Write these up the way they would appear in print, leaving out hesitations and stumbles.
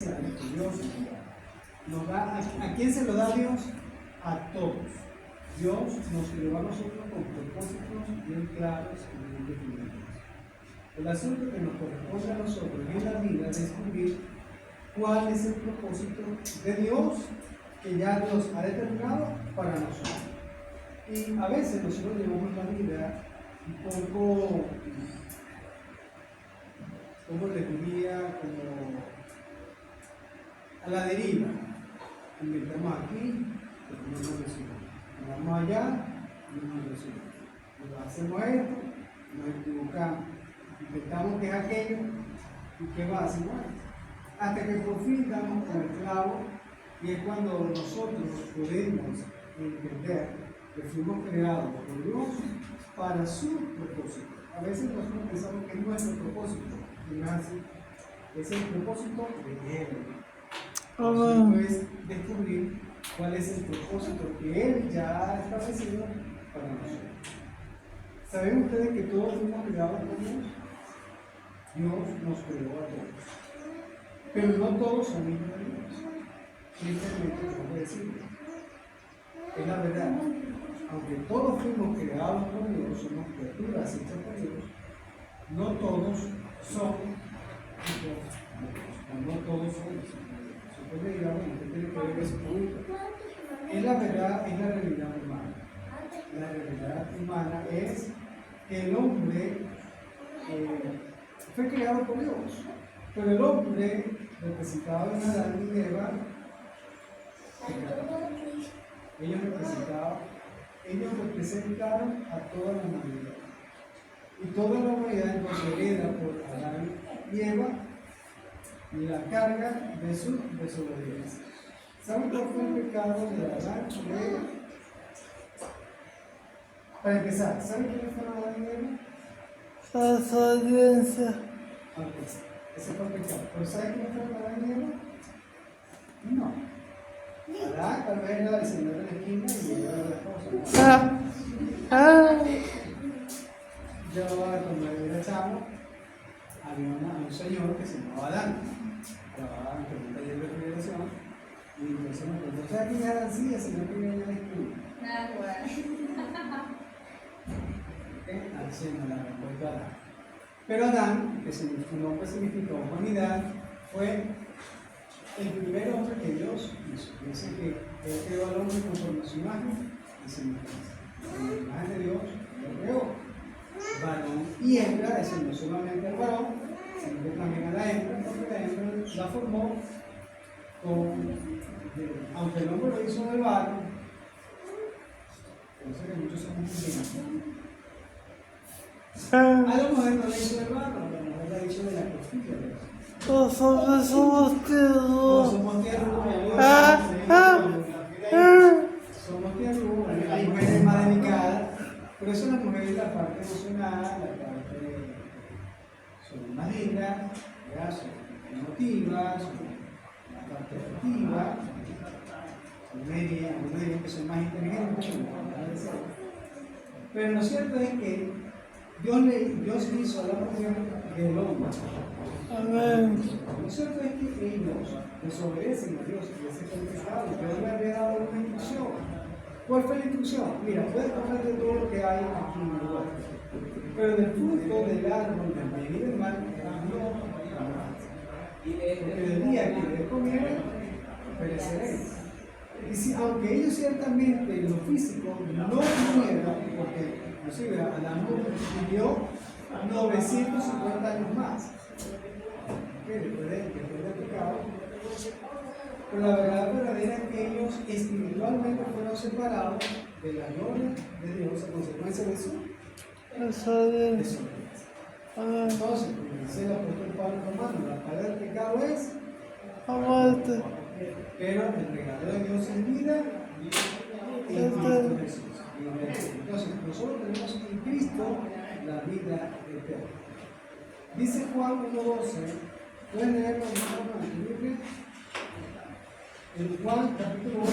Dios nos da, ¿a quién se lo da Dios? A todos. Dios nos creó a nosotros con propósitos bien claros y bien definidos. El asunto que nos corresponde a nosotros en la vida es descubrir cuál es el propósito de Dios que ya Dios ha determinado para nosotros. Y a veces nosotros llevamos la vida un poco, ¿cómo les diría? Como a la deriva. Inventamos aquí, no nos recibimos. Nos vamos allá, no nos recibimos. Nos hacemos esto, nos equivocamos. Intentamos que es aquello, y ¿qué va? Hacemos esto. Hasta que por fin damos con el clavo, y es cuando nosotros podemos entender que fuimos creados por Dios para su propósito. A veces nosotros pensamos que es nuestro propósito, y no es así. Es el propósito de Él. Entonces es descubrir cuál es el propósito que Él ya ha establecido para nosotros. ¿Saben ustedes que todos fuimos creados por Dios? Dios nos creó a todos. Pero no todos son hijos de Dios. Simplemente tengo que decirlo. Es la verdad. Aunque todos fuimos creados por Dios, somos criaturas hechas por Dios, no todos son hijos de Dios. No todos son hijos de Dios. Entonces, digamos, usted tiene que ver ese punto. Es la verdad, es la realidad humana. La realidad humana es que el hombre fue creado por Dios, pero el hombre representado en Adán y Eva, ellos representaron a toda la humanidad. Y toda la humanidad entonces hereda por Adán y Eva la carga de su desobediencia. ¿Saben cuál fue el pecado de Adán y Eva? Para empezar, ¿saben quiénes fueron Adán y Eva? La desobediencia. Ese fue el pecado. ¿Pero saben quiénes fueron Adán y Eva? No. Adán tal vez era el señor de la esquina y ella era la esposa. Yo cuando era chavo, había un señor que se llamaba Adán. Trabajaba en un taller de refrigeración. Y entonces me preguntó, ¿sabes quién era Adán? Sí, el señor que vive allá en la esquina. Haciendo la respuesta a Adán. Pero Adán, que su nombre significa humanidad, fue el primer hombre que Dios hizo. Dice que Él creó al hombre conforme a su imagen y semejanza. En la imagen de Dios lo creó. Varón y hembra, es decir, no solamente al varón, sino que también a la hembra, porque la hembra la formó aunque el hombre lo hizo del barro, entonces que muchos somos indígenas. A la mujer no le hizo del barro, a la mujer la hizo de la costilla de Dios. Los hombres somos tiernos. Somos tiernos, somos tiernos, la mujer es más delicada, por eso la mujer es la parte emocional, la parte son más lindas, son emotivas, son la parte afectiva, son medias que son más inteligentes, pero lo cierto es que Dios hizo a la mujer del hombre. Amén. Lo cierto es que ellos desobedecen a Dios y ese fue el pecado. Dios le había dado una instrucción. ¿Cuál fue la instrucción? Mira, puedes comer de todo lo que hay aquí en el huerto, pero del fruto del árbol del bien y del mal no comerás. Porque el día que le comieran, pereceréis. Y si, aunque ellos ciertamente en lo físico no murieron, porque inclusive Adán vivió 950 años más, después del pecado, pero la verdad verdadera es que ellos espiritualmente fueron separados de la gloria de Dios a consecuencia de su desobediencia. Entonces, como dice el apóstol Pablo Romano, la paga del pecado es Muerte. pero el regalo de Dios es vida y en Cristo Jesús. Entonces, nosotros tenemos en Cristo la vida eterna. Dice Juan 1:12, ¿pueden leerlo en la Biblia? En Juan capítulo 1,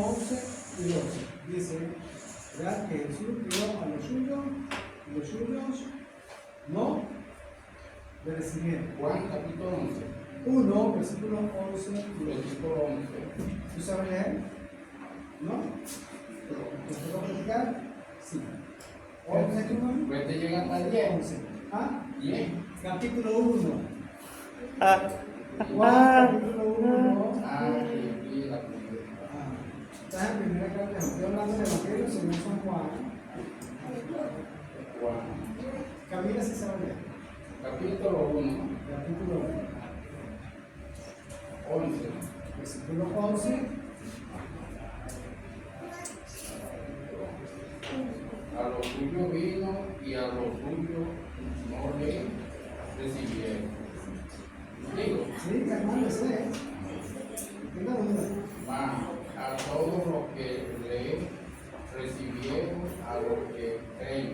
11 y 12, dice, ¿verdad? Que Jesús dio a los suyos y los suyos no le recibieron. Juan capítulo 11. 1, versículo 11. Versículo 11. ¿Tú sabes leer? ¿No? ¿Te puedo platicar? Sí. 11, ¿no? Pues te llega hasta el 10. 11. ¿Ah? 10. Capítulo 1. Ah, Juan, capítulo 1. Ah, y la primera. Estás en primera carta. Estoy hablando del Evangelio según San Juan. Juan. Camila se sabe leer. Capítulo 1. Capítulo 11. Versículo 11. A lo suyo vino y a lo suyo no le recibieron. Digo, Sí, hermano, ese es. Tenga duda. mas a todos los que le recibieron, a los que creen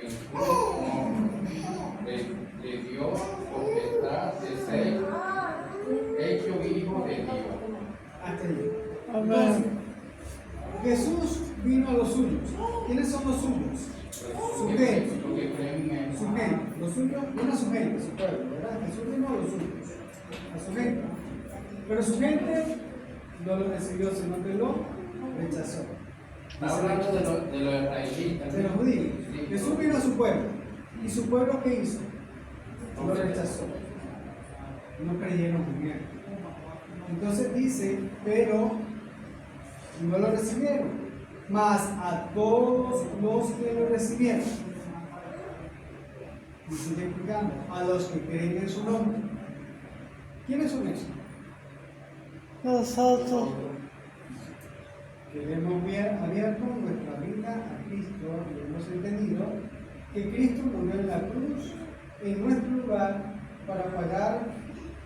en su nombre, le dio potestad de ser hecho hijo de Dios. Hasta allí. amén. Jesús vino a los suyos. ¿Quiénes son los suyos? Su gente. Los que creen en Su gente. Los suyos vino a su gente, su pueblo, ¿verdad? Jesús vino a los suyos. A su gente. Pero su gente no lo recibió, sino que lo rechazó. Está hablando de los israelitas. De los judíos. Sí. Jesús vino a su pueblo. ¿Y su pueblo qué hizo? Lo rechazó. No creyeron en él. Entonces dice, pero no lo recibieron. Mas a todos los que lo recibieron, y sigue explicando, a los que creen en su nombre. ¿Quiénes son esos? Nosotros, Que hemos abierto nuestra vida a Cristo y hemos entendido que Cristo murió en la cruz en nuestro lugar para pagar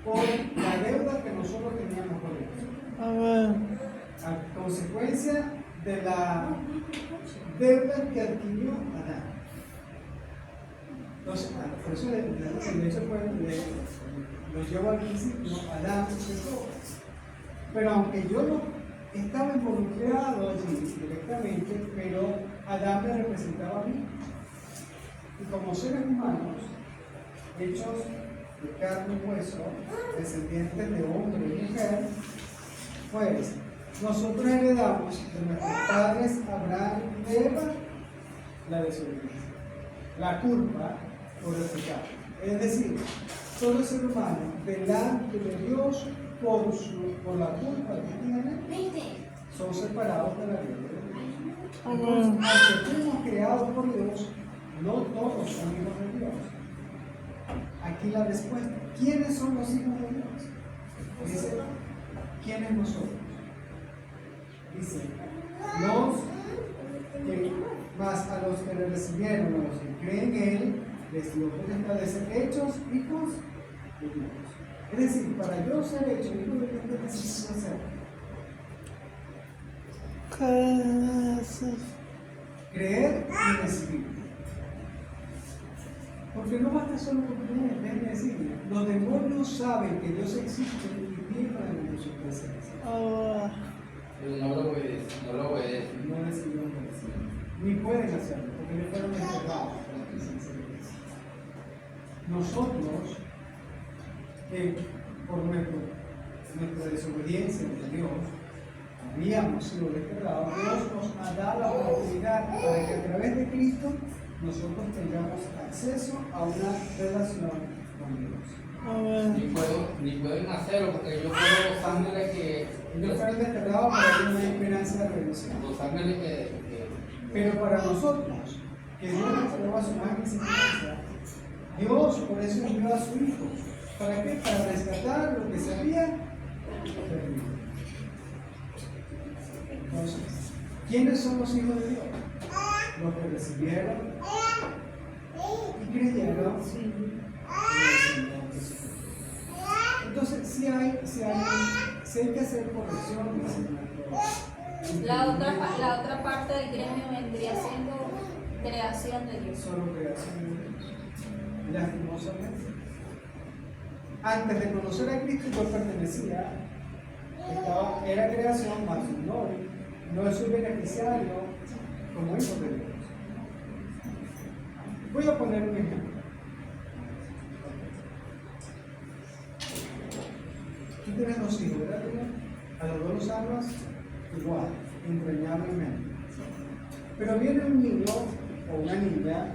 por la deuda que nosotros teníamos con Dios, amén. a consecuencia de la deuda que adquirió Adán. Entonces, por eso de hecho lo llevo al principio, Adán pecó. Pero aunque yo no estaba involucrado allí directamente, pero Adán me representaba a mí. Y como seres humanos, hechos de carne y hueso, descendientes de hombre y mujer, pues nosotros heredamos de nuestros padres Abraham y Eva la desobediencia, la culpa por el pecado. Es decir, todo ser humano delante de Dios por la culpa que tiene, son separados de la vida de Dios. Amén. Aunque fuimos creados por Dios, no todos son hijos de Dios. Aquí la respuesta: ¿quiénes son los hijos de Dios? Dice, ¿quiénes nosotros? Dice, más a los que le recibieron, a los que creen en Él, les dio potestad de ser hechos hijos de Dios. Es decir, para yo ser hecho hijo de Dios, ¿qué necesito hacer? Creer y recibir. Porque no basta solo con creer, déjenme decirle, los demonios saben que Dios existe y viven en su presencia. Ahora, Pero no lo obedecen, no lo obedecen. No recibieron presencia, ni pueden hacerlo, porque le fueron encerrados por la presencia de Dios. Nosotros, por nuestra desobediencia ante Dios, habíamos sido desterrados. Dios nos ha dado la oportunidad para que a través de Cristo nosotros tengamos acceso a una relación con Dios. amén. Ni pueden hacerlo porque yo creo los ángeles Ellos fueron desterrados para una esperanza de redención. los ángeles que Pero para nosotros, que Dios nos creó a su imagen y semejanza, Dios por eso envió a su Hijo. ¿Para qué? Para rescatar lo que se había perdido. Entonces, ¿quiénes son los hijos de Dios? Los que recibieron y creyeron en el Señor Jesucristo. Entonces, si hay que hacer correcciones en nuestro La otra parte del gremio vendría siendo creación de Dios. solo creación de Dios. Lastimosamente. Antes de conocer a Cristo, yo pertenecía, era creación, mas no soy beneficiario como hijo de Dios. Voy a poner un ejemplo. Tú tienes 2 hijos, ¿verdad? A los 2 los amas igual, entrañablemente. Pero viene un niño o una niña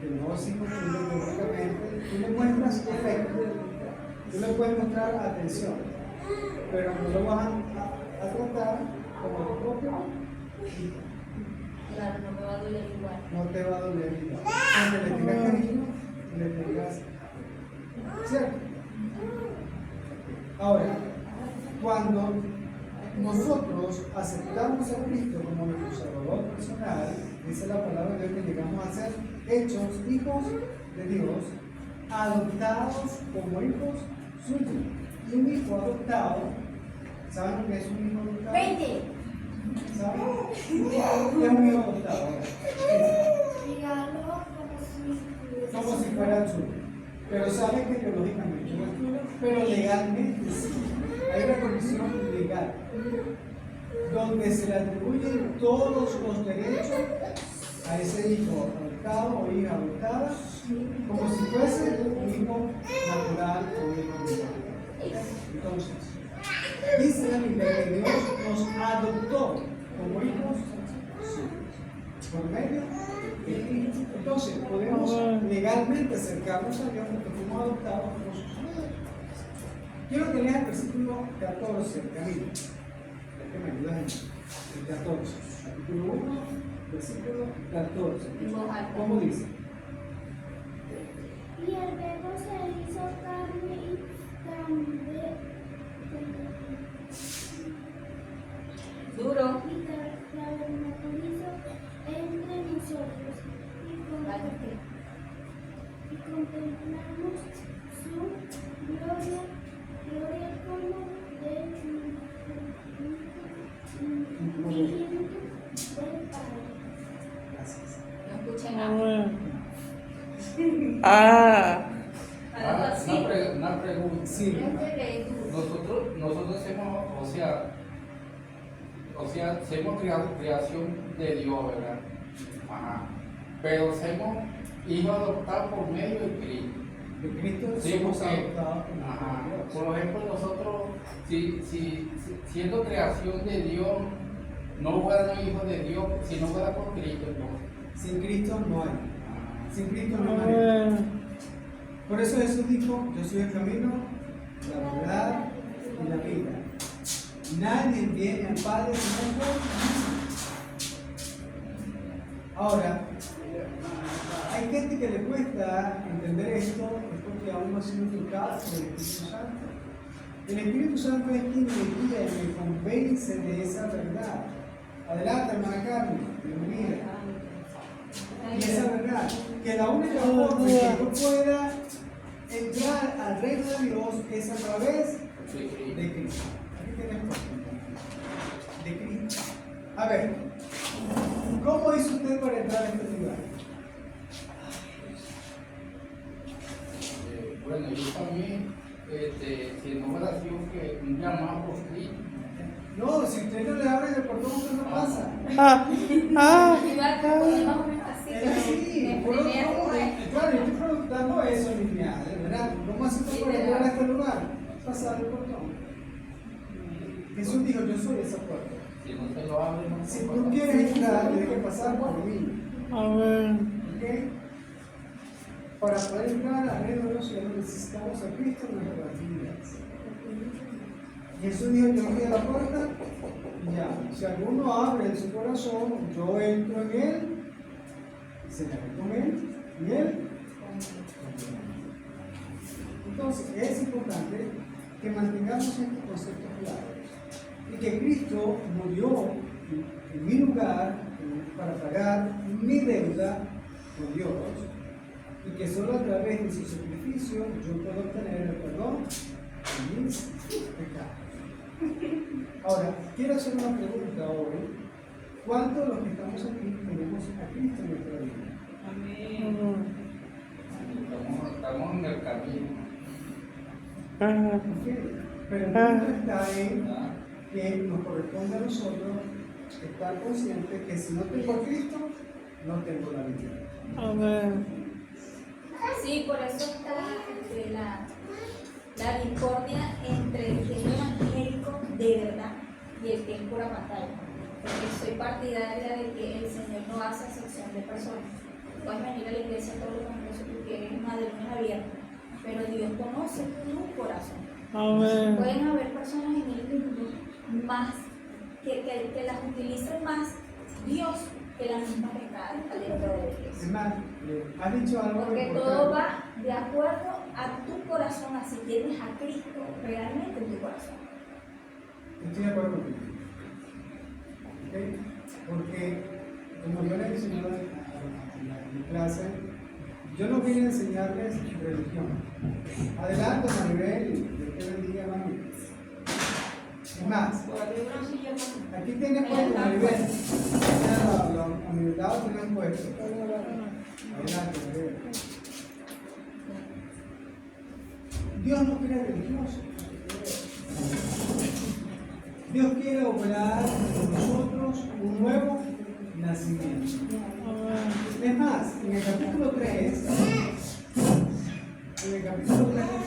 que no es hijo tuyo biológicamente, tú le muestras afecto, tú le puedes mostrar atención, pero no lo vas a tratar como tu propio hijo. Claro, no me va a doler igual. No te va a doler igual. Aunque le tengas cariño, le tengas afecto. ¿Cierto? Ahora, cuando nosotros aceptamos a Cristo como nuestro Salvador personal, dice la palabra de Dios que llegamos a ser hechos hijos de Dios, adoptados como hijos suyos. Y un hijo adoptado, ¿saben lo que es un hijo adoptado? 20. ¿Saben? ¿Qué es un hijo adoptado? Como si fuera suyo. Pero saben que biológicamente no es tuyo, pero legalmente sí. Hay una condición legal donde se le atribuyen todos los derechos a ese hijo adoptado o hija adoptada como si fuese un hijo natural o un hijo biológico. Entonces, dice la Biblia que Dios nos adoptó como hijos suyos por medio de Cristo. Entonces, podemos legalmente acercarnos a Dios porque fuimos adoptados como sus hijos. Quiero que leas el versículo 14, Camilo. Es que me ayudas en el 14. Capítulo 1, versículo 14. ¿Cómo dice? Y el verbo se hizo carne y Duro. tabernaculizó entre nosotros y contemplamos su gloria como de unigénito del Padre. Gracias. No escuché nada. Algo así. Una pregunta. Sí. Nosotros hemos, hemos creación de Dios, ¿verdad? Ajá. Pero somos hijos adoptados por medio de Cristo. De Cristo Sí, somos porque, adoptados como ajá, hijos de Dios. por ejemplo, nosotros, siendo creación de Dios, no fuéramos hijos de Dios, si no fuera por Cristo, ¿no? Sin Cristo no hay. Ajá. Sin Cristo no hay. Por eso Jesús dijo, yo soy el camino, la verdad y la vida. Nadie viene al Padre sino por mí. Ahora, hay gente que le cuesta entender esto, es porque aún no ha sido tocado por el Espíritu Santo. El Espíritu Santo es quien me guía y me convence de esa verdad. Adelante, hermana Carmen, bienvenida. Y esa verdad, que la única forma que yo pueda entrar al reino de Dios es a través de Cristo. Aquí tenemos de Cristo. A ver, ¿cómo hizo usted para entrar a este lugar? Bueno, yo también, siendo oración que un llamado por Cristo. No, si usted no le abre el portón, usted no pasa. Igual que podemos así. Es así. En Claro, primer lugar. yo estoy preguntando eso, Liliana, ¿verdad? ¿Cómo hace usted para entrar a este lugar? Pasar el portón. Jesús dijo, yo soy esa puerta. Si no se lo abre, no Si se tú quieres entrar, tienes que pasar por mí. ¿Ok? Para poder entrar al reino de Dios necesitamos a Cristo en nuestras vidas. Jesús dijo, yo voy a la puerta, ya. Si alguno abre en su corazón, yo entro en él, cenaré con él y él conmigo. Entonces, es importante que mantengamos estos conceptos claros y que Cristo murió en mi lugar para pagar mi deuda con Dios y que solo a través de su sacrificio yo puedo obtener el perdón de mis pecados. Ahora, quiero hacer una pregunta hoy. ¿Cuántos de los que estamos aquí tenemos a Cristo en nuestra vida? Estamos en el camino. ¿Ok? Pero el punto está en que nos corresponde a nosotros estar conscientes que si no tengo a Cristo, no tengo la vida. Sí, por eso está la discordia entre el que es evangélico de verdad y el que es pura pantalla. Porque soy partidaria de que el Señor no hace excepción de personas. Puedes venir a la iglesia todos los domingos si tú quieres, más de lunes a viernes, pero Dios conoce tu corazón. Amén. Pueden haber personas en el mundo más que las utilicen más Dios que la misma pecada está dentro de la Es iglesia. más, has dicho algo Porque importante. todo va de acuerdo a tu corazón, así tienes a Cristo realmente en tu corazón. Estoy de acuerdo contigo. ¿Ok? Porque, como yo le he enseñado en mi clase, yo no vine a enseñarles religión. Adelante, Maribel, Dios te bendiga, mami. Es más, aquí tiene puesto, Maribel. A mi lado tienen puesto. Adelante, Maribel. Dios no quiere religiosos. Dios quiere operar en nosotros un nuevo nacimiento. Es más, en el capítulo 3 de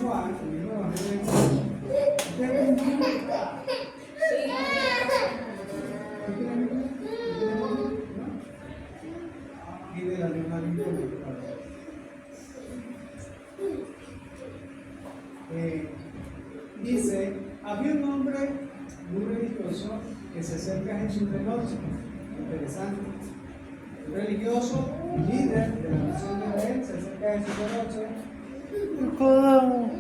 Juan, en el nuevo Evangelio de Juan, ¿ustedes ven un libro? Sí, ¿No tienen Biblia? ¿No tienen Biblia? ¿No? Y de la misma Biblia. Dice, había un hombre muy religioso que se acerca a Jesús de noche. Interesante. Un religioso, líder de la nación de Israel, se acerca a Jesús de noche Nicodemo.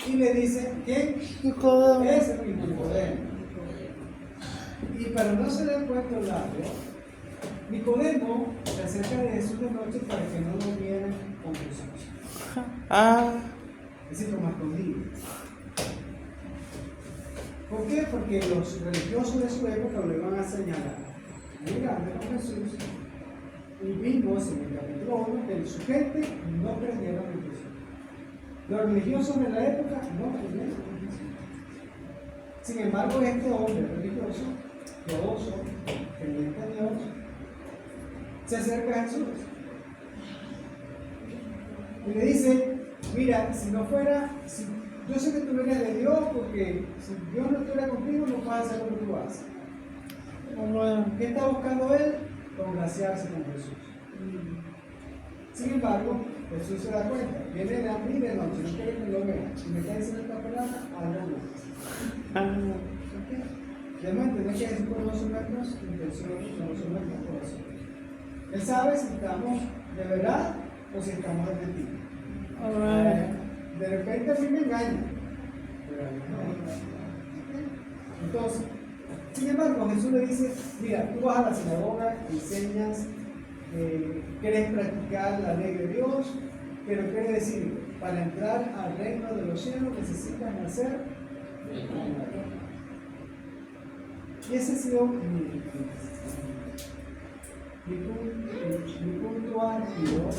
y le dice, ¿quién? Nicodemo. Ese es Nicodemo. Y para no se le puesto el labio, Nicodemo se acerca de Jesús de noche para que no lo vieran con sus ojos. Ah. Es decir, como escondido. ¿Por qué? Porque los religiosos de su época lo iban a señalar. Mira, con Jesús. Y vimos en el capítulo 1 que su gente no creyeron en Jesús. Los religiosos de la época no creyeron en Jesús. Sin embargo, este hombre religioso, piadoso, creyente en Dios, se acerca a Jesús. Y le dice, mira, si no fuera, yo sé que tú vienes de Dios porque si Dios no estuviera contigo no puedes hacer lo que tú haces. Amén. ¿Qué está buscando él? Congraciarse con Jesús. Sin embargo, Jesús se da cuenta, viene de hambre y de noche, no quiere que lo vea. Si me está diciendo esta palabra, algo más. Debemos entender que Jesús conoce nuestras intenciones, conoce nuestros corazones. Él sabe si estamos de verdad o si estamos de mentira. Amén. De repente a mí me engaña. Pero a mí no. Entonces, sin embargo, Jesús le dice, mira, tú vas a la sinagoga, enseñas, quieres practicar la ley de Dios, pero quiere decir, para entrar al reino de los cielos necesitas nacer de nuevo. Y ese ha sido mi punto álgido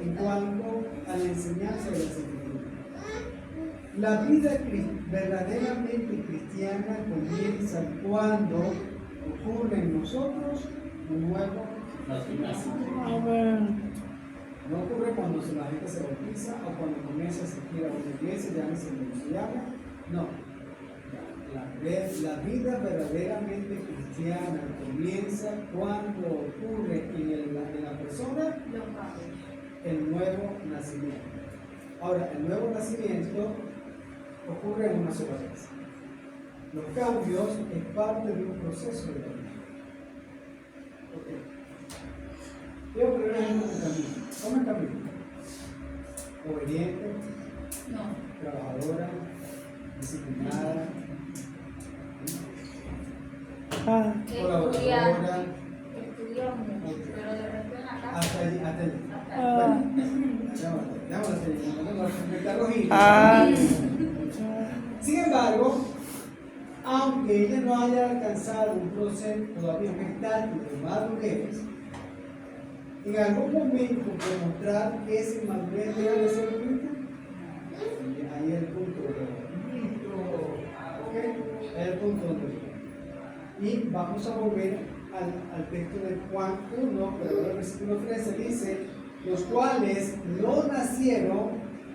en cuanto a la enseñanza de la Escritura. La vida verdaderamente cristiana comienza cuando ocurre en nosotros un nuevo nacimiento. Amén. No ocurre cuando la gente se bautiza o cuando comienza a asistir a una iglesia, llámese como se llama. No. La vida verdaderamente cristiana comienza cuando ocurre en la persona el nuevo nacimiento. Ahora, el nuevo nacimiento ocurre en una sola vez. Los cambios es parte de un proceso de vida. Okay. Quiero poner un ejemplo de Camila. ¿Cómo es Camila? Obediente, no. trabajadora, disciplinada, Ah. colaboradora. Estudió mucho, pero de repente en la casa. Hasta allí. Ah. Me está rojizo. Ah. Sin embargo, aunque ella no haya alcanzado un proceso, todavía un estatus de madurez, en algún momento por mostrar que esa inmadurez debe de ser oculta, ahí es el punto ¿ok? Es el punto donde estoy. Y vamos a volver al texto de Juan 1, pero ahora el versículo 13 dice, los cuales no nacieron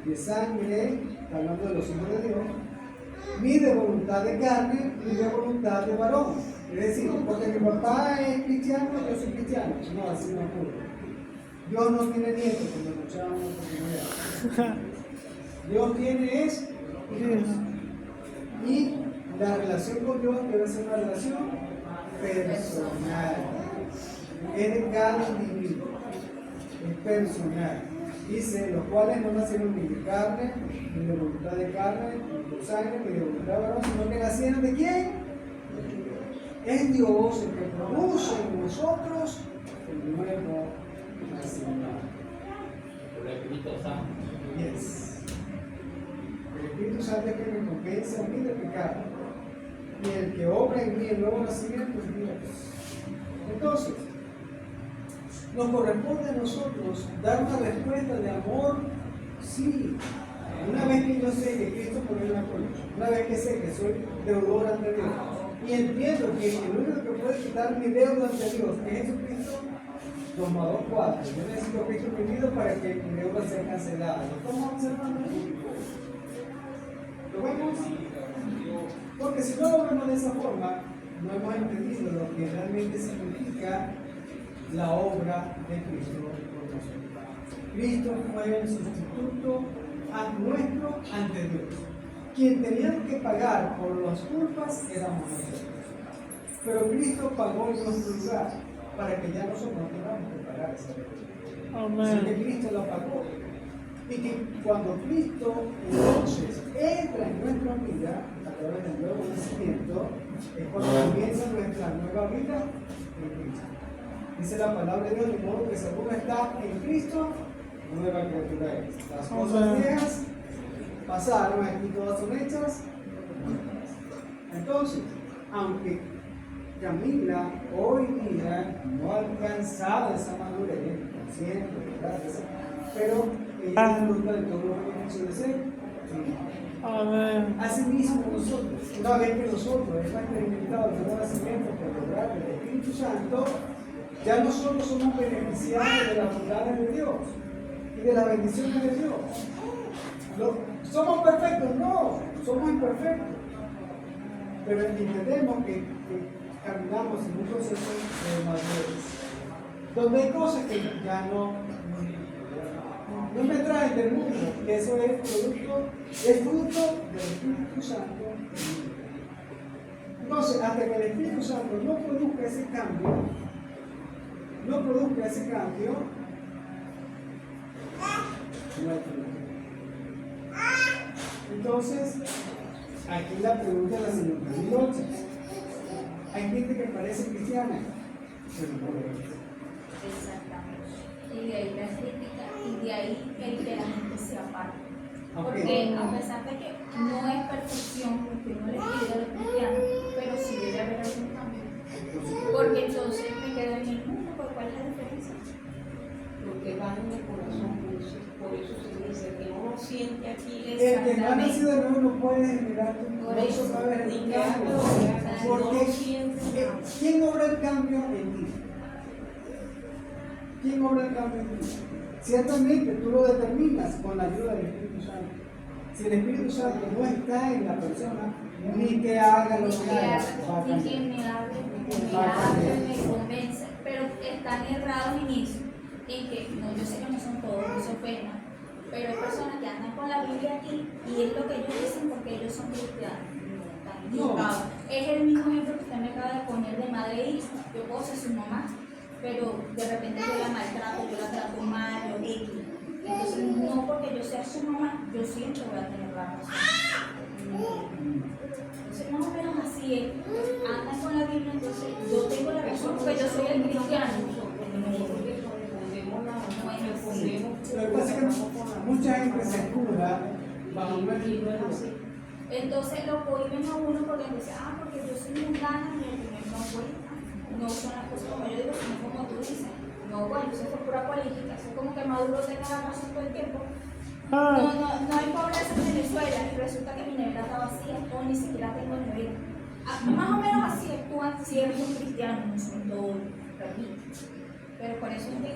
de sangre, está hablando de los hijos de Dios, ni de voluntad de carne, ni de voluntad de varón. Es decir, porque mi papá es cristiano, yo soy cristiano. No, así no ocurre. Dios no tiene nietos, como escuchábamos por primera vez. Dios tiene es hijos. Y la relación con Dios debe ser una relación personal. Es de cada individuo. Es personal. Dice, los cuales no nacieron ni de carne, ni de voluntad de carne, ni de sangre, ni de voluntad de varón, sino que nacieron de quién? Es Dios el que produce en nosotros el nuevo nacimiento. Por el Espíritu Santo. Yes. El Espíritu Santo es que me convence a mí de pecado. Y el que obra en mí el nuevo nacimiento es Dios. Entonces, nos corresponde a nosotros dar una respuesta de amor, sí. Una vez que yo sé que Cristo pone la cruz, una vez que sé que soy deudor ante Dios, y entiendo que el único que puede quitar mi deuda ante Dios es Jesucristo, 2 más 2, 4. Yo necesito a Cristo en mi vida para que mi deuda sea cancelada. ¿Lo estamos observando? ¿Lo vemos? Porque si no lo vemos de esa forma, no hemos entendido lo que realmente significa la obra de Cristo por nosotros. Cristo fue el sustituto nuestro ante Dios. Quien tenía que pagar por las culpas éramos nosotros. Pero Cristo pagó en nuestro lugar para que ya nosotros no tengamos que pagar esa deuda. Sino que Cristo la pagó. Y que cuando Cristo entonces entra en nuestra vida a través del nuevo nacimiento, es cuando comienza nuestra nueva vida en Cristo. Dice la palabra de Dios, de modo que si alguno está en Cristo, nueva criatura es. Las cosas viejas pasaron, aquí todas son hechas. Entonces, aunque Camila hoy día no ha alcanzado esa madurez, siempre, gracias, pero ella disfruta de todo lo que ha hecho de ser. Amén. Asimismo nosotros, una vez que nosotros hemos experimentado el nuevo nacimiento por lograr el Espíritu Santo, ya nosotros somos beneficiarios de las bondades de Dios y de las bendiciones de Dios. ¿Somos perfectos? No, somos imperfectos. Pero entendemos que caminamos en un proceso de madurez, donde hay cosas que ya no me traen del mundo, que eso es fruto del Espíritu Santo. Entonces, hasta que el Espíritu Santo no produzca ese cambio, no hay problema. Entonces, aquí la pregunta de la señora Miloche. Hay gente que parece cristiana, pero no lo es. Exactamente. Y de ahí la crítica, y de ahí el que la gente se aparte. Porque Okay. a pesar de que no es perfección, porque no le pide a los cristianos, pero sí debe haber algún cambio. Porque entonces me quedo en el mundo, ¿por cuál es la diferencia? Porque va en el corazón, por eso se dice que uno siente aquí El que no ha nacido de nuevo no puede generar Por no eso, se puede ni generar que cambio. no lo Porque siente nada. ¿quién obra el cambio en ti? ¿Quién obra el cambio en ti? Ciertamente tú lo determinas con la ayuda del Espíritu Santo. Si el Espíritu Santo no está en la persona, ni que haga lo que haga, va a Ni cambiar. quien me hable, me convence, pero están errados en eso, en que, no, yo sé que no son todos, no se ofendan, pero hay personas que andan con la Biblia aquí y es lo que ellos dicen porque ellos son cristianos. Están equivocados. Es el mismo ejemplo que usted me acaba de poner de madre e hijo. Yo puedo ser su mamá, pero de repente yo la maltrato, yo la trato mal, yo X. Entonces, no porque yo sea su mamá, yo siempre voy a tener la razón. Entonces, más o menos así es. Andan con la Biblia, entonces yo tengo la razón porque yo soy el cristiano. Lo que pasa es que mucha gente se escuda bajo una figura. Entonces lo cohiben a uno porque dice, porque yo soy mundana y el primer no cuenta. No son las cosas como yo digo, sino como tú dices. No, bueno, eso fue pura política. Eso es como que Maduro tenga la razón todo el tiempo. No hay pobreza en Venezuela y resulta que mi nevera está vacía o ni siquiera tengo nevera. Más o menos así actúan ciertos cristianos, no son todos, pero por eso es que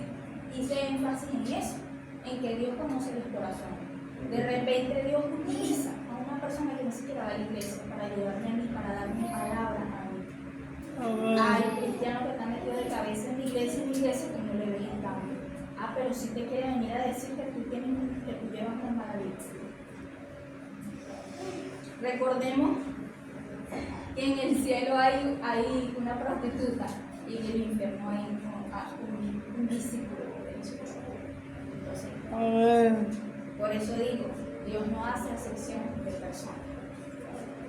hice énfasis en eso, en que Dios conoce los corazones. De repente Dios utiliza a una persona que ni siquiera va a la iglesia para ayudarme a mí, para darme palabra a mí. Hay cristianos que están metidos de cabeza en la iglesia que no le ven el cambio. Ah, pero sí te quiere venir a decir que tú llevas una maravilla. Recordemos que en el cielo hay una prostituta y en el infierno hay un discípulo de Jesús. Entonces, por eso digo, Dios no hace acepción de personas.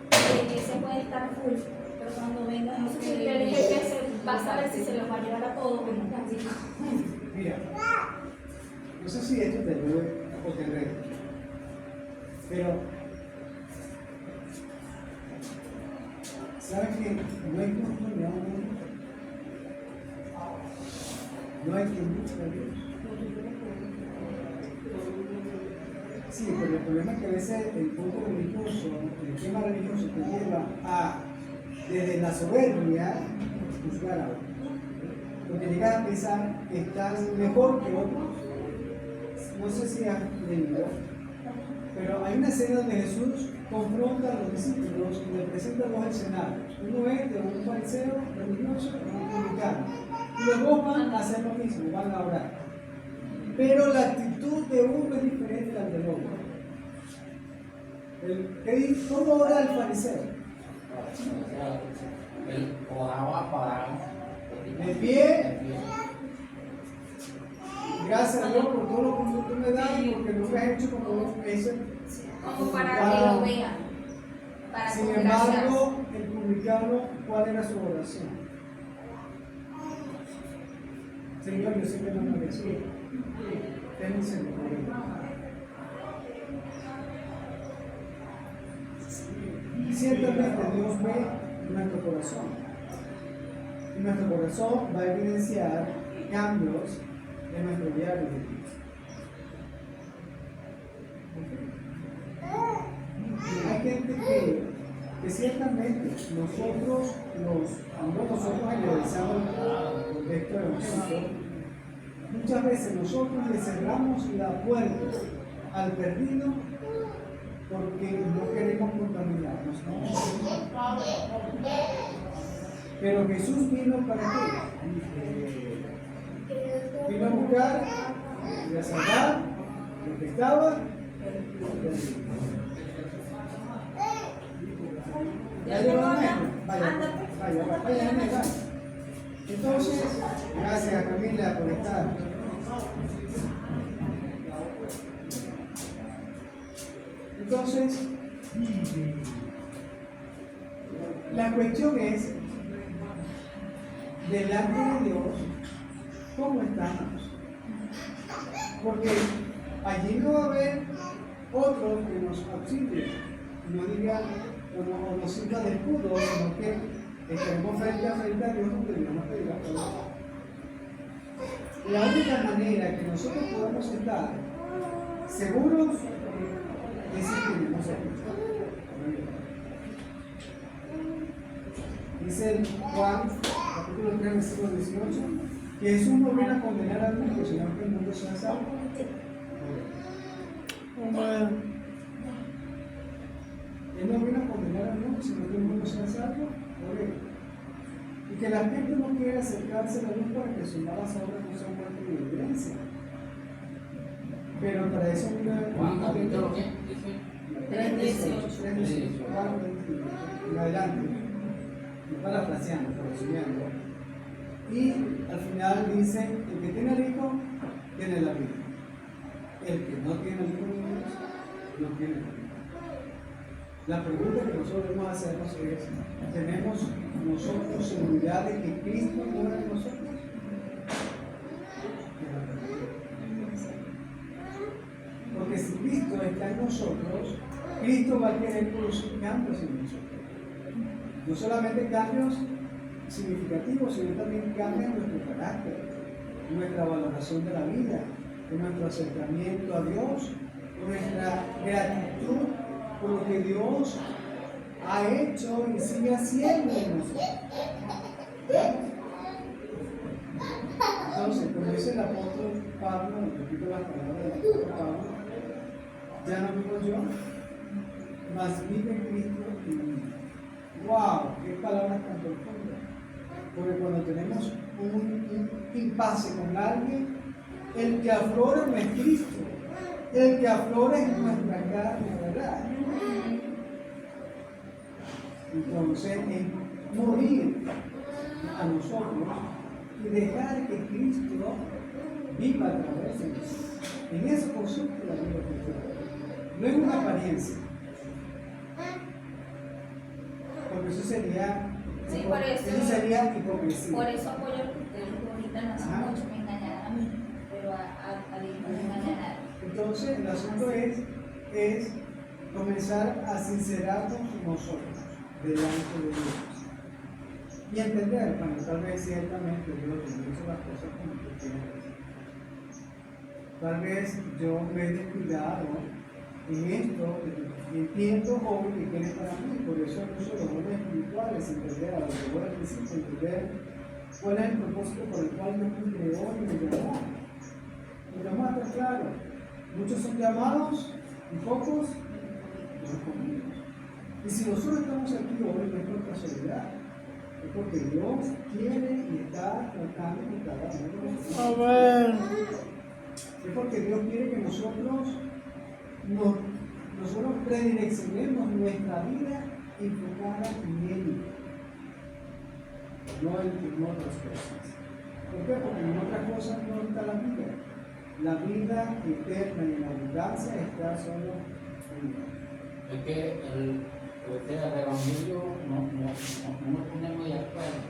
Que se puede estar full, pero cuando venga Jesús, va a saber si se los va a llevar a todos o no. Mira, no sé si esto te ayude o te reta, pero ¿sabes que no hay oportunidad? No hay quien busque a Dios. Sí, pero el problema es que a veces el punto religioso, el tema religioso te lleva a, desde la soberbia, juzgar a otros. Porque llegas a pensar que estás mejor que otros. No sé si has leído, pero hay una escena donde Jesús confronta a los discípulos y le presenta dos escenarios. Uno es de un fariseo religioso y un publicano. Y los dos van a hacer lo mismo, van a orar. Pero la actitud de uno es diferente al del otro. ¿Cómo ora el fariseo? Él oraba parado. De pie. Gracias a Dios por todo lo que tú me das, porque no me has hecho como eso. Como para que lo vean. Para Sin congraciarse. embargo, el publicano, ¿cuál era su oración? Señor, yo sé que no me merezco. Ten misericordia. Y ciertamente Dios ve nuestro corazón. Y nuestro corazón va a evidenciar cambios en nuestro diario de vida. Hay gente que ciertamente nosotros analizamos el contexto de nosotros, muchas veces nosotros le cerramos la puerta al perdido porque no queremos contaminarnos, ¿no? Pero Jesús vino para qué? Vino a buscar y a salvar lo que estaba perdido. ¿Ya llegó la meta? Vaya. Entonces, gracias Camila por estar. Entonces, la cuestión es, delante de Dios, ¿cómo estamos? Porque allí no va a haber otro que nos auxilie, no diga o nos sirva de escudo, sino que estaremos frente a frente a Dios donde Dios nos pedirá todo. La única manera que nosotros podamos estar seguros es si tenemos a Cristo. Dice Juan, capítulo 3, versículo 18, que Jesús no viene a condenar al mundo, sino que el mundo sea salvo. Él no viene a condenar al mundo, sino que el mundo sea salvo por él. Y que la gente no quiere acercarse a la luz para que sus malas obras no sean muerte y evidencia. Pero para eso Juan capítulo ¿qué? 3:18, en adelante, parafraseando, resumiendo. Y al final dice, el que tiene al Hijo, tiene la vida. El que no tiene al Hijo de Dios, no tiene la vida. La pregunta que nosotros debemos hacernos es, ¿tenemos nosotros seguridad de que Cristo mora en nosotros? Porque si Cristo está en nosotros, Cristo va a querer producir cambios en nosotros. No solamente cambios significativos, sino también cambios en nuestro carácter, en nuestra valoración de la vida, en nuestro acercamiento a Dios, en nuestra gratitud por lo que Dios ha hecho y sigue haciendo en nosotros. Entonces, como dice el apóstol Pablo, repito las palabras del apóstol Pablo, ya no vivo yo, mas vive Cristo en mí. ¡Wow! ¡Qué palabras tan profundas! Porque cuando tenemos un impasse con alguien, el que aflora no es Cristo, el que aflora es nuestra carne, ¿verdad? Entonces, es morir a nosotros y dejar que Cristo viva a través de nosotros. En eso consiste la vida cristiana. No es una apariencia. Porque eso sería, Sí, por eso sería hipocresía. Por eso apoyo lo que ustedes dijo ahorita, no hace Ajá. mucho me engañaron a mí, pero a Dios no me engaña a nadie. Entonces, el asunto es comenzar a sincerarnos nosotros delante de Dios. Y entender, bueno, tal vez ciertamente Dios hizo las cosas como tú quieres. Tal vez yo me he descuidado en esto, entiendo hoy que quieres para mí, por eso uso los dones espirituales, entender a lo que voy al principio, entender cuál es el propósito por el cual Dios me creó y me llamó. Me llamó a estar claro. Muchos son llamados y pocos no escogidos. Y si nosotros estamos aquí hoy, no es por casualidad, es porque Dios quiere y está tratando con cada uno de nosotros. Amén. Es porque Dios quiere que nosotros predireccionemos nuestra vida enfocada en Él, no en otras cosas. ¿Por qué? Porque en otras cosas no está la vida. La vida eterna y en la abundancia está solo en Él. Es que el Evangelio no nos ponemos de acuerdo,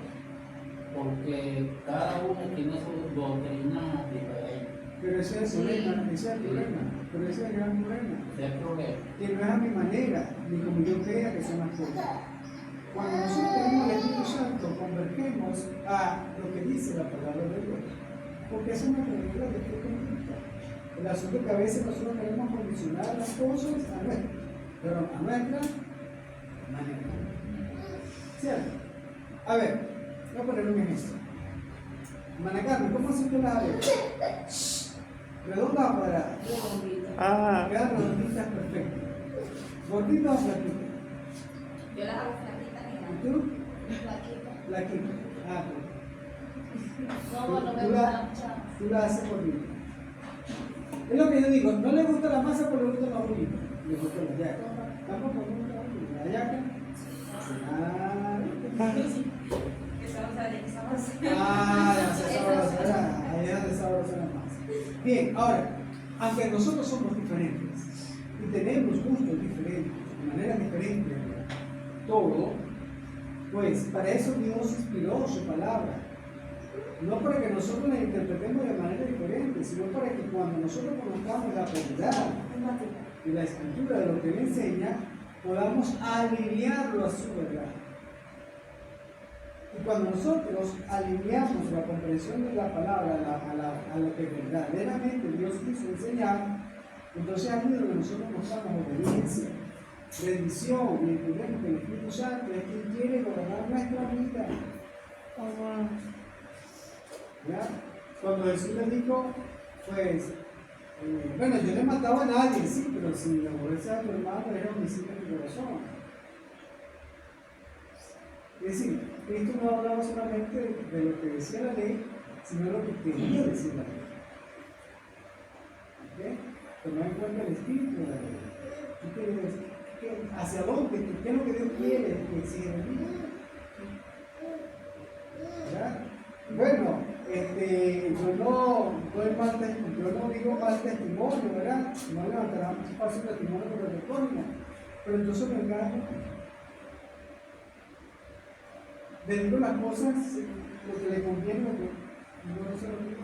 porque cada uno tiene su doctrina diferente. Pero ese es el problema, ese es el problema, pero ese es el gran problema. Ese es el problema. Que no es a mi manera, ni como yo crea que son las cosas. Cuando nosotros tenemos el Espíritu Santo, convergemos a lo que dice la palabra de Dios. Porque esa es nuestra regla de fe conquista. El asunto es que a veces nosotros queremos condicionar las cosas a nuestra manera. ¿Cierto? A ver, voy a poner un ejemplo. Hermana Carmen, ¿cómo hacen tú las arepas? ¿Redonda o cuadrada? Ah, Quedan redonditas perfectas. ¿Gorditas o flaquitas? Yo las hago flaquitas, ¿Y mira. tú? Flaquitas. Flaquitas. Ah, No, no me tú gusta la- la mucha. tú la haces gordita. Es lo que yo digo, no le gusta la masa, pero le gusta la bolita. Le gusta la yaca. Tampoco le gusta la yaca. Ah, Esa no sabe de qué sabrosa. demasiado sabrosa, ¿verdad? Ahí es donde sabrosa la masa. Bien, ahora, aunque nosotros somos diferentes y tenemos gustos diferentes, de manera diferente, todo, pues para eso Dios inspiró su palabra. No para que nosotros la interpretemos de manera diferente, sino para que cuando nosotros conozcamos la verdad y la escritura de lo que Él enseña, podamos alinearlo a su verdad. Y cuando nosotros alineamos la comprensión de la palabra a lo que verdaderamente Dios quiso enseñar, entonces aquí es donde nosotros mostramos obediencia, rendición y entendemos que el Espíritu Santo es quien quiere gobernar nuestra vida. amén. ¿Ya? Cuando Jesús le dijo, pues, bueno, yo no he matado a nadie, sí, pero si la aborreces a tu hermano, era homicidio en tu corazón. Es decir, Cristo no hablaba solamente de lo que decía la ley, sino de lo que quería decir la ley. ¿Ok? Tomar en cuenta el espíritu de la ley. ¿Qué quiere decir? ¿Hacia dónde? ¿Qué es lo que Dios quiere que exige de mí? ¿Verdad? Bueno, yo no digo mal testimonio, ¿verdad? No levantará un falso testimonio por el testimonio, pero entonces me engaño. Le digo las cosas lo que le conviene, lo que no se lo digo.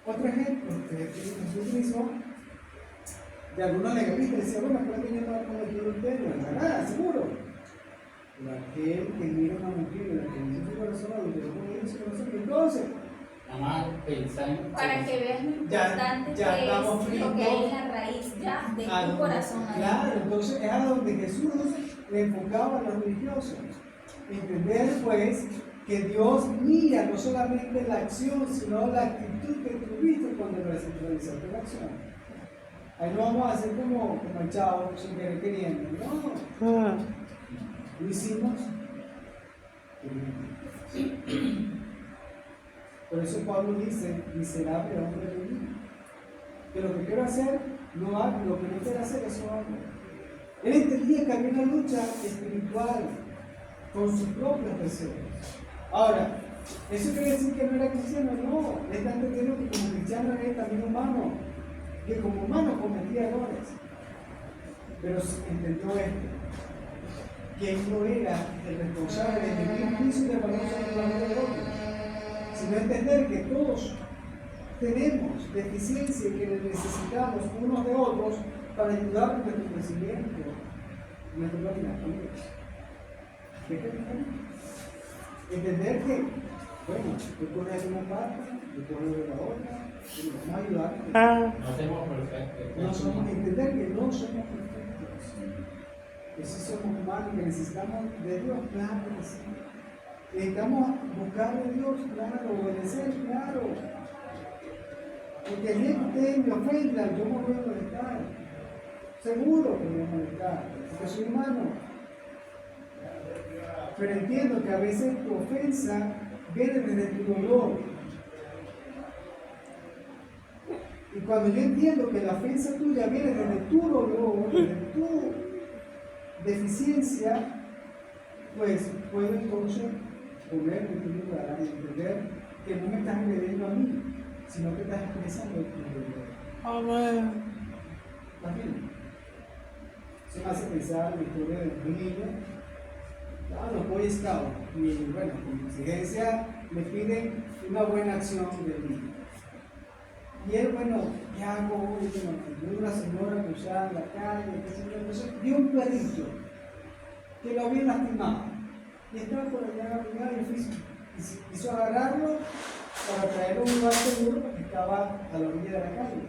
Otro ejemplo que Jesús utilizó de algunos legalistas, decía, bueno, pero que yo no he cometido adulterio, ¿verdad? Seguro. Pero aquel que mira a una mujer y la que dice su corazón, adulteró con ella su corazón, y entonces, Nada más pensar en Para que veas lo Ya- importante ya que estamos es lo que hay fritos. en la raíz ya de a tu donde- corazón. claro, entonces es a donde Jesús le enfocaba a los religiosos. Entender pues que Dios mira no solamente la acción, sino la actitud que tuviste cuando realizaste la acción. Ahí no vamos a hacer como el chavo, sin querer queriendo. No, lo hicimos queriendo. Por eso Pablo dice, miserable hombre de mí, que lo que quiero hacer, no hago, lo que no quiero hacer, eso hago. Él entendía que había una lucha espiritual con sus propios deseos. Ahora, ¿eso quiere decir que no era cristiano? No, él está entendiendo que como cristiano era también humano, que como humano cometía errores. Pero entendió esto, que él no era el responsable de vivir juicio y de valor sobre la vida de otros, sino entender que todos tenemos deficiencia y que necesitamos unos de otros para ayudar en nuestro crecimiento, en nuestro camino. ¿Qué entender que, bueno, tú pones una parte, tú pones de la otra, y nos vamos a ayudar. No somos perfectos. No somos, entender que no somos perfectos. Que sí somos humanos, que necesitamos de Dios, claro que sí. Necesitamos buscar de Dios, claro, obedecer, claro. Porque el día que ustedes me ofendan, yo me voy a molestar. Seguro que me voy a molestar, porque soy humano. Pero entiendo que a veces tu ofensa viene desde tu dolor. Y cuando yo entiendo que la ofensa tuya viene desde tu dolor, desde tu deficiencia, pues puedo entonces ponerme en tu lugar y entender que no me estás agrediendo a mí, sino que estás expresando tu dolor. Amén. ¿Está bien? Eso me hace pensar en la historia de un niño. Los Boy Scouts, y bueno, con exigencia le piden una buena acción del niño. Y él, bueno, ¿qué hago? Y bueno, vio una señora cruzar la calle, entonces vio un perrito que lo había lastimado. Y estaba por allá y quiso agarrarlo para traerlo a un lugar seguro porque estaba a la orilla de la calle.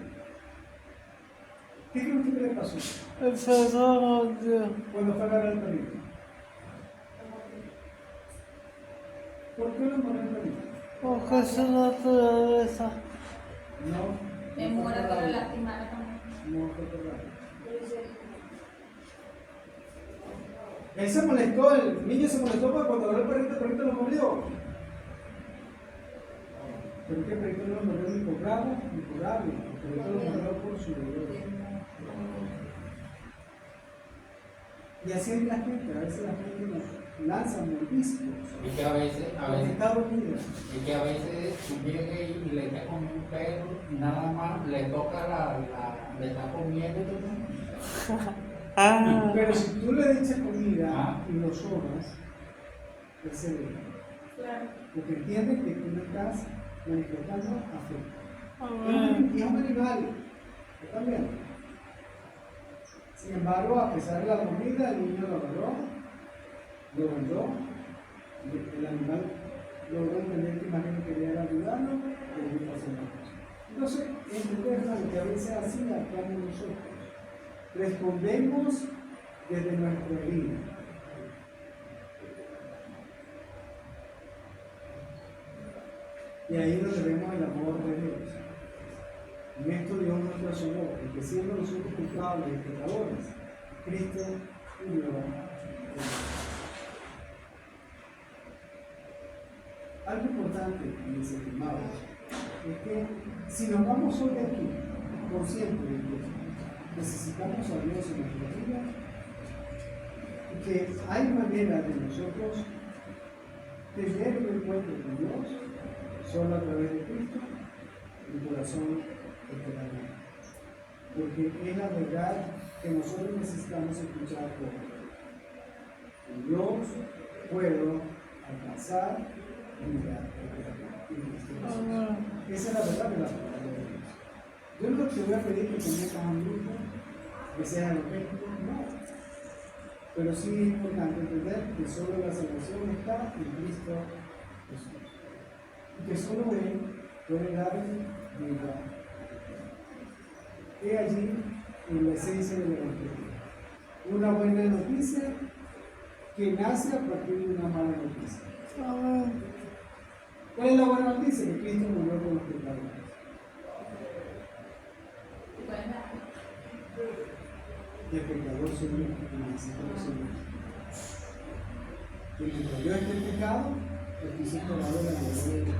¿Qué creo que le pasó? Perdón, Dios. Cuando fue a agarrar el perrito. ¿Por qué lo mordió el perrito? Porque es su naturaleza. No. Me muero para lastimar también. No fue verdad. Él se molestó, el niño se molestó porque cuando agarró el perrito lo mordió. Pero que el perrito no lo mordió ni por bravo ni por hábil. El perrito lo mordió por su dolor. Y así es la gente, a veces la gente nos lanza mordiscos. Y que a veces, Está dormida. y que a veces tú llegues y le estás con un perro, nada más le toca le está comiendo y todo. Pero si tú le echas comida y lo sobas, él se ve. Claro. Porque entiende que tú le estás manifestando afecto. Amén. Y es un animal, ¿está bien? Sin embargo, a pesar de la comida, el niño lo agarró, lo vendó, y el animal logró entender que más bien quería era ayudarlo, pero no pasó nada. Entonces, entender que a veces así actuamos nosotros. Respondemos desde nuestra herida. Y ahí es donde vemos el amor de Dios. En esto Dios nos transformó, porque siendo nosotros culpables y pecadores, Cristo murió por nosotros. Algo importante, mis estimados, es que si nos vamos hoy de aquí, conscientes de que necesitamos a Dios en nuestra vida, y que hay manera de nosotros tener un encuentro con Dios, solo a través de Cristo, el corazón eternamente. Porque es la verdad que nosotros necesitamos escuchar por en Dios puedo alcanzar vida eterna. Esa es la verdad de la palabra de Dios. Yo no te voy a pedir que te metas a un grupo, que seas evangélico, no. Pero sí es importante entender que solo la salvación está en Cristo Jesús. Y que solo Él puede darle vida. He allí en la esencia del Evangelio. Una buena noticia que nace a partir de una mala noticia. ¿Cuál es la buena noticia? Que Cristo murió por los pecadores. el pecador soy yo, y mientras yo esté en pecado, estoy separado de la gloria de Dios.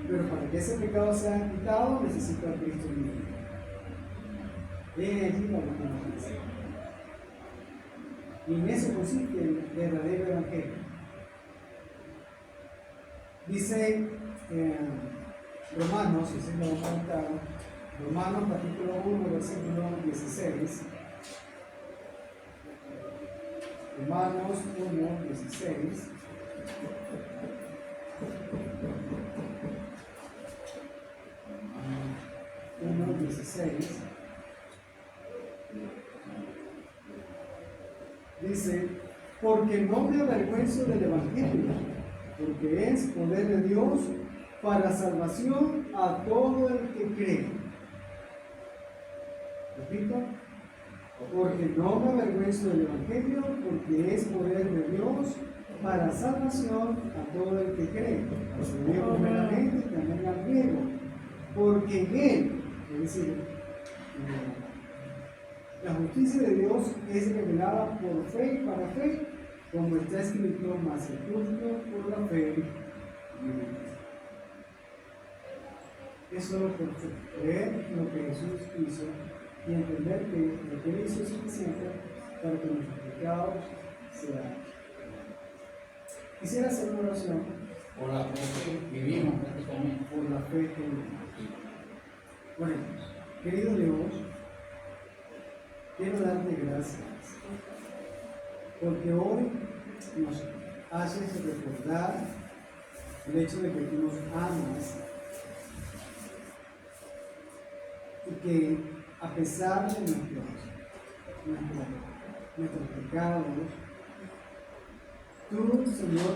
Pero para que ese pecado sea quitado, necesito a Cristo en mi vida. Es allí la buena noticia. Y en eso consiste el verdadero evangelio. Dice Romanos, si se lo vamos a comentar, Romanos capítulo 1, versículo 16. Romanos 1, 16. Romanos 1, 16. Dice, porque no me avergüenzo del Evangelio, porque es poder de Dios para salvación a todo el que cree. Repito, porque no me avergüenzo del Evangelio, porque es poder de Dios para salvación a todo el que cree, al griego primeramente y también al griego, porque en él, es decir, la justicia de Dios es revelada por fe y para fe, como está escrito, mas el justo por la fe vivirá. Eso es por creer lo que Jesús hizo y entender que lo que Él hizo es suficiente para que nuestros pecados sean. Quisiera hacer una oración Por la fe que vivimos prácticamente. por la fe que vivimos. Bueno, querido Dios, quiero darte gracias porque hoy nos haces recordar el hecho de que tú nos amas y que a pesar de nuestros pecados, tú, Señor,